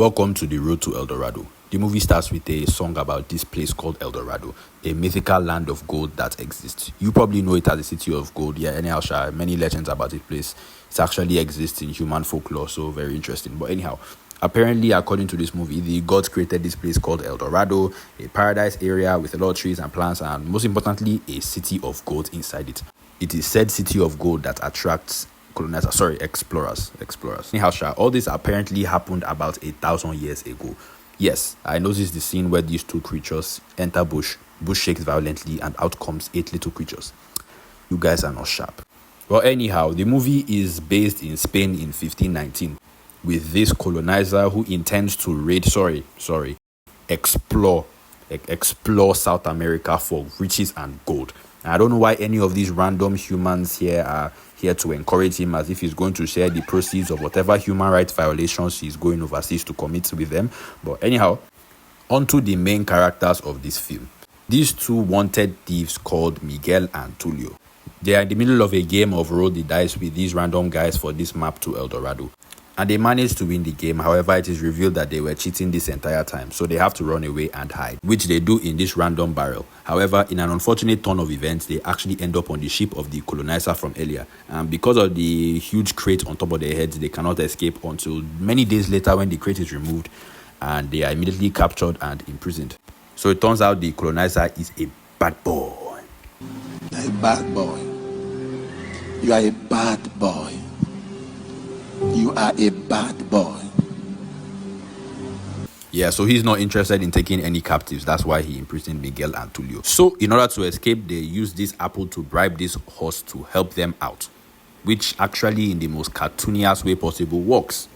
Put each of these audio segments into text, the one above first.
Welcome to the road to El Dorado. The movie starts with a song about this place called El Dorado, a mythical land of gold that exists. You probably know it as the city of gold. Yeah, anyhow, many legends about this place. It actually exists in human folklore, so very interesting. But anyhow, apparently, according to this movie, the gods created this place called El Dorado, a paradise area with a lot of trees and plants, and most importantly, a city of gold inside it. It is said city of gold that attracts explorers. Anyhow, all this apparently happened about 1,000 years ago. Yes, I noticed the scene where these two creatures enter bush shakes violently, and out comes 8 little creatures. You guys are not sharp. Well, anyhow, the movie is based in Spain in 1519 with this colonizer who intends to explore South America for riches and gold. I don't know why any of these random humans here are here to encourage him, as if he's going to share the proceeds of whatever human rights violations he's going overseas to commit with them. But anyhow, onto the main characters of this film. These two wanted thieves called Miguel and Tulio. They are in the middle of a game of roll the dice with these random guys for this map to El Dorado. And they managed to win the game. However, it is revealed that they were cheating this entire time, so they have to run away and hide, which they do in this random barrel. However, in an unfortunate turn of events, they actually end up on the ship of the colonizer from earlier. And because of the huge crate on top of their heads, they cannot escape until many days later when the crate is removed, and they are immediately captured and imprisoned. So it turns out the colonizer is a bad boy. A bad boy. You are a bad boy. You are a bad boy. Yeah, so he's not interested in taking any captives. That's why he imprisoned Miguel and Tulio. So in order to escape, they use this apple to bribe this horse to help them out, which actually in the most cartooniest way possible works.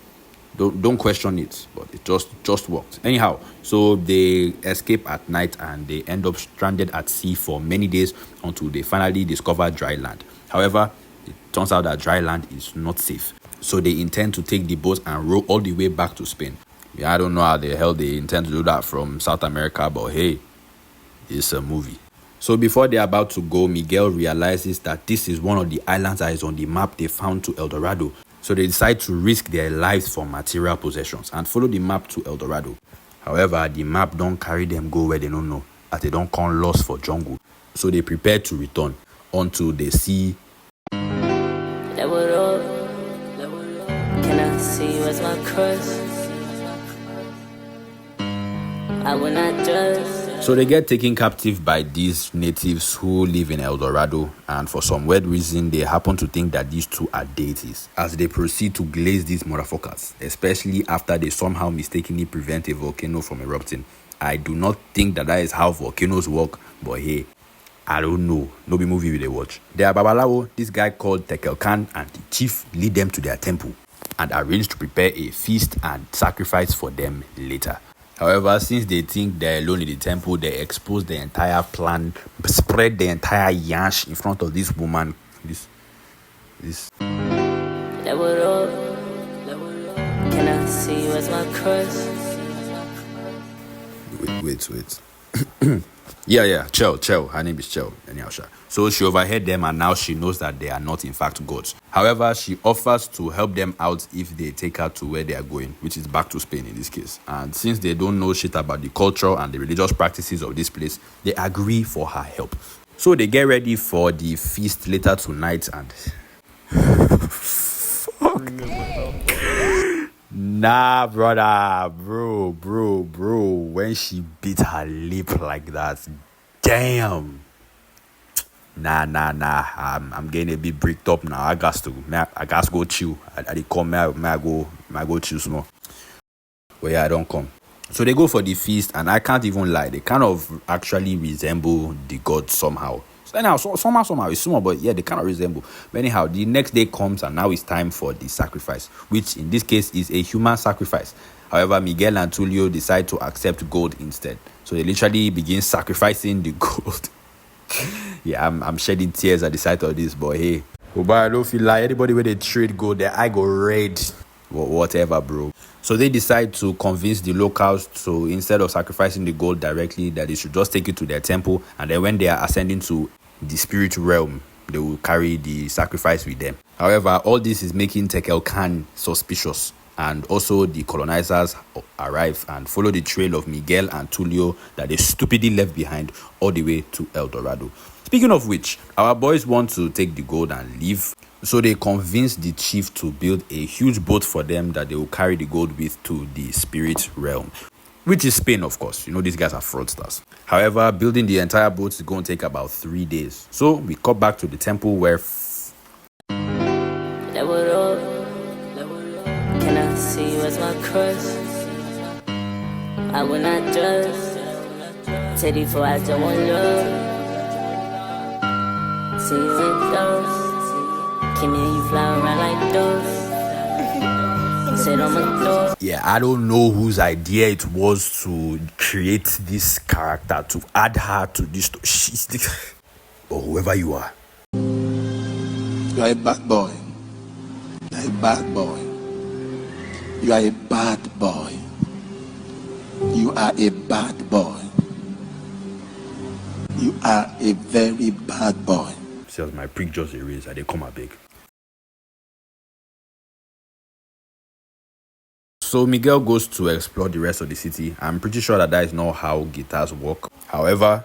Don't question it, but it just worked. Anyhow, so they escape at night and they end up stranded at sea for many days until they finally discover dry land. However, it turns out that dry land is not safe. So they intend to take the boat and row all the way back to Spain. Yeah, I don't know how the hell they intend to do that from South America, but hey, it's a movie. So before they're about to go, Miguel realizes that this is one of the islands that is on the map they found to El Dorado. So they decide to risk their lives for material possessions and follow the map to El Dorado. However, the map don't carry them go where they don't know, as they don't come lost for jungle. So they prepare to return until they see. Can I see what's my curse? I will not judge. So they get taken captive by these natives who live in El Dorado, and for some weird reason they happen to think that these two are deities as they proceed to glaze these motherfuckers, especially after they somehow mistakenly prevent a volcano from erupting. I do not think that is how volcanoes work, but hey, I don't know. No be movie they watch. They are Babalawo, this guy called Tekel Khan, and the chief lead them to their temple and arrange to prepare a feast and sacrifice for them later. However, since they think they're alone in the temple, they expose the entire plan, spread the entire yash in front of this woman. This. Can I see what's my curse? Wait. Yeah, Chell. Her name is Chell. Anyhow, so she overheard them, and now she knows that they are not in fact gods. However, she offers to help them out if they take her to where they are going, which is back to Spain in this case. And since they don't know shit about the culture and the religious practices of this place, they agree for her help. So they get ready for the feast later tonight, and fuck. Nah, brother, bro. When she bit her lip like that, damn. Nah. I'm getting a bit bricked up now. I got to go chill. I come. I go chill some more. But yeah, I don't come. So they go for the feast, and I can't even lie. They kind of actually resemble the gods somehow. So anyhow, somehow it's small, but yeah, they kind of resemble. But anyhow, the next day comes, and now it's time for the sacrifice, which in this case is a human sacrifice. However, Miguel and Tulio decide to accept gold instead. So they literally begin sacrificing the gold. Yeah, I'm shedding tears at the sight of this, but hey. But I don't feel like anybody where they trade gold, their eye go red. Whatever, bro. So they decide to convince the locals to, instead of sacrificing the gold directly, that they should just take it to their temple, and then when they are ascending to the spirit realm, they will carry the sacrifice with them. However, all this is making Tekel Khan suspicious, And also the colonizers arrive and follow the trail of Miguel and Tulio that they stupidly left behind all the way to El Dorado. Speaking of which, our boys want to take the gold and leave. So they convince the chief to build a huge boat for them that they will carry the gold with to the spirit realm, which is Spain, of course. You know, these guys are fraudsters. However, building the entire boat is going to take about 3 days. So we cut back to the temple where Can I see you as my crush? I will not trust. Teddy for I don't want love. See you in those. Can you fly around like those? Sit on my door. Yeah, I don't know whose idea it was to create this character, to add her to this. Or whoever you are. You are a bad boy. You are a bad boy. You are a bad boy. You are a bad boy. You are a very bad boy. Says my prick just erased. I they come big. So Miguel goes to explore the rest of the city. I'm pretty sure that is not how guitars work. However,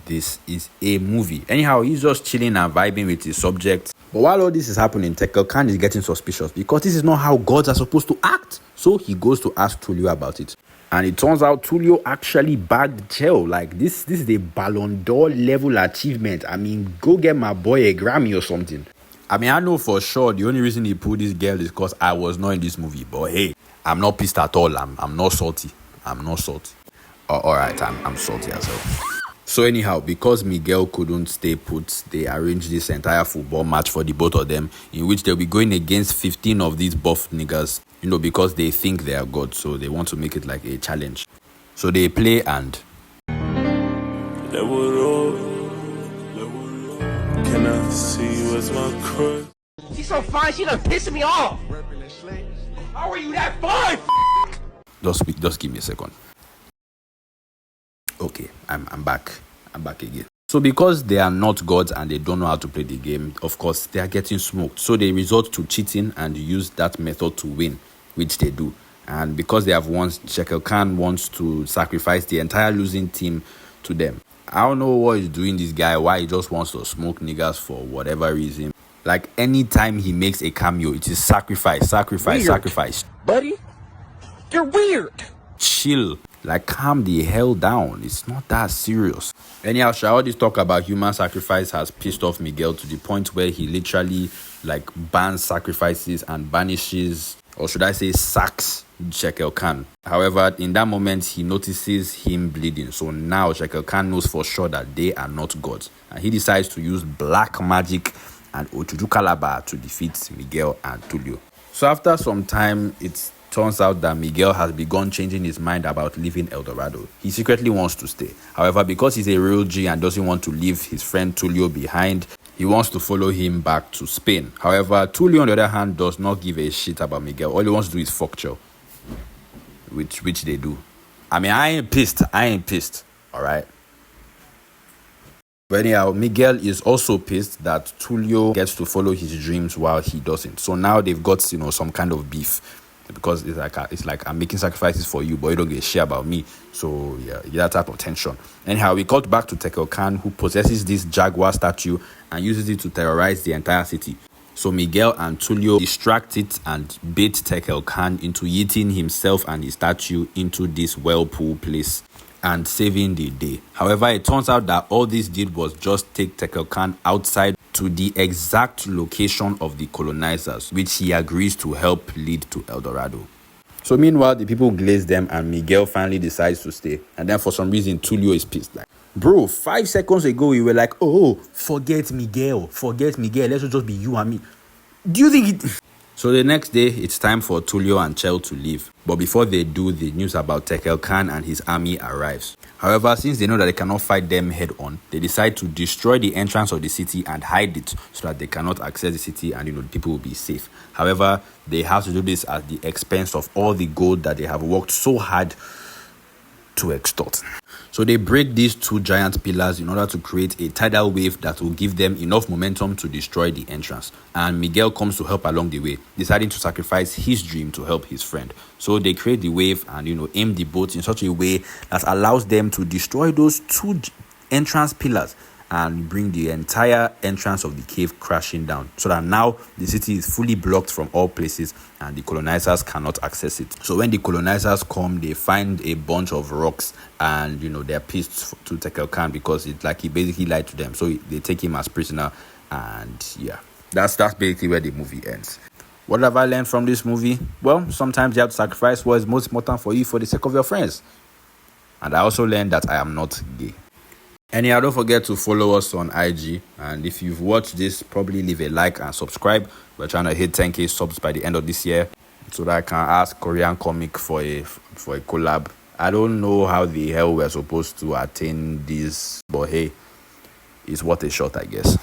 this is a movie. Anyhow, he's just chilling and vibing with his subject. But while all this is happening, Tekel Khan is getting suspicious because this is not how gods are supposed to act. So he goes to ask Tulio about it. And it turns out Tulio actually bagged Chell. Like this is a Ballon d'Or level achievement. I mean, go get my boy a Grammy or something. I mean, I know for sure the only reason he pulled this girl is because I was not in this movie. But hey, I'm not pissed at all. I'm not salty. I'm not salty. Alright, I'm salty as well. So anyhow, because Miguel couldn't stay put, they arranged this entire football match for the both of them, in which they'll be going against 15 of these buff niggas, you know, because they think they are gods, so they want to make it like a challenge. So they play and... Can I see you as my crush? She's so fine, she done pissing me off. How are you that fine? Just give me a second. Okay, I'm back. I'm back again. So because they are not gods and they don't know how to play the game, of course, they are getting smoked. So they resort to cheating and use that method to win, which they do. And because they have won, Tekel Khan wants to sacrifice the entire losing team to them. I don't know what he's doing, this guy, why he just wants to smoke niggas for whatever reason. Like, anytime he makes a cameo, it is sacrifice. Buddy, you're weird. Chill. Like, calm the hell down. It's not that serious. Anyhow, all this talk about human sacrifice has pissed off Miguel to the point where he literally, like, bans sacrifices and banishes, or should I say sacks, Tekel Khan. However, in that moment, he notices him bleeding. So now Tekel Khan knows for sure that they are not gods. And he decides to use black magic and Ojuju Calabar to defeat Miguel and Tulio. So after some time, it turns out that Miguel has begun changing his mind about leaving El Dorado. He secretly wants to stay. However, because he's a real G and doesn't want to leave his friend Tulio behind, he wants to follow him back to Spain. However, Tulio, on the other hand, does not give a shit about Miguel. All he wants to do is fuck Chell, which they do. I mean, I ain't pissed. All right. But anyhow, Miguel is also pissed that Tulio gets to follow his dreams while he doesn't. So now they've got, some kind of beef. Because it's like I'm making sacrifices for you, but you don't get a share about me. So yeah, that type of tension. Anyhow, we cut back to Tekel Khan, who possesses this jaguar statue and uses it to terrorize the entire city. So Miguel and Tulio distract it and bait Tekel Khan into yeeting himself and his statue into this whirlpool place and saving the day. However, it turns out that all this did was just take Tekel Khan outside to the exact location of the colonizers, which he agrees to help lead to El Dorado. So meanwhile, the people glaze them and Miguel finally decides to stay. And then for some reason, Tulio is pissed. Like, bro, 5 seconds ago, we were like, oh, forget Miguel. Let's just be you and me. Do you think it... So the next day, it's time for Tulio and Chell to leave. But before they do, the news about Tekel Khan and his army arrives. However, since they know that they cannot fight them head on, they decide to destroy the entrance of the city and hide it so that they cannot access the city and people will be safe. However, they have to do this at the expense of all the gold that they have worked so hard to extort. So they break these two giant pillars in order to create a tidal wave that will give them enough momentum to destroy the entrance. And Miguel comes to help along the way, deciding to sacrifice his dream to help his friend. So they create the wave and aim the boat in such a way that allows them to destroy those two entrance pillars and bring the entire entrance of the cave crashing down, so that now the city is fully blocked from all places and the colonizers cannot access it. So when the colonizers come, they find a bunch of rocks and they're pissed to Tekel Khan because it's like he basically lied to them. So they take him as prisoner, and yeah, that's basically where the movie ends. What have I learned from this movie? Well, sometimes you have to sacrifice what is most important for you for the sake of your friends. And I also learned that I am not gay. Anyhow, don't forget to follow us on IG, and if you've watched this, probably leave a like and subscribe. We're trying to hit 10k subs by the end of this year so that I can ask Korean Comic for a collab. I don't know how the hell we're supposed to attain this, but hey, it's worth a shot, I guess.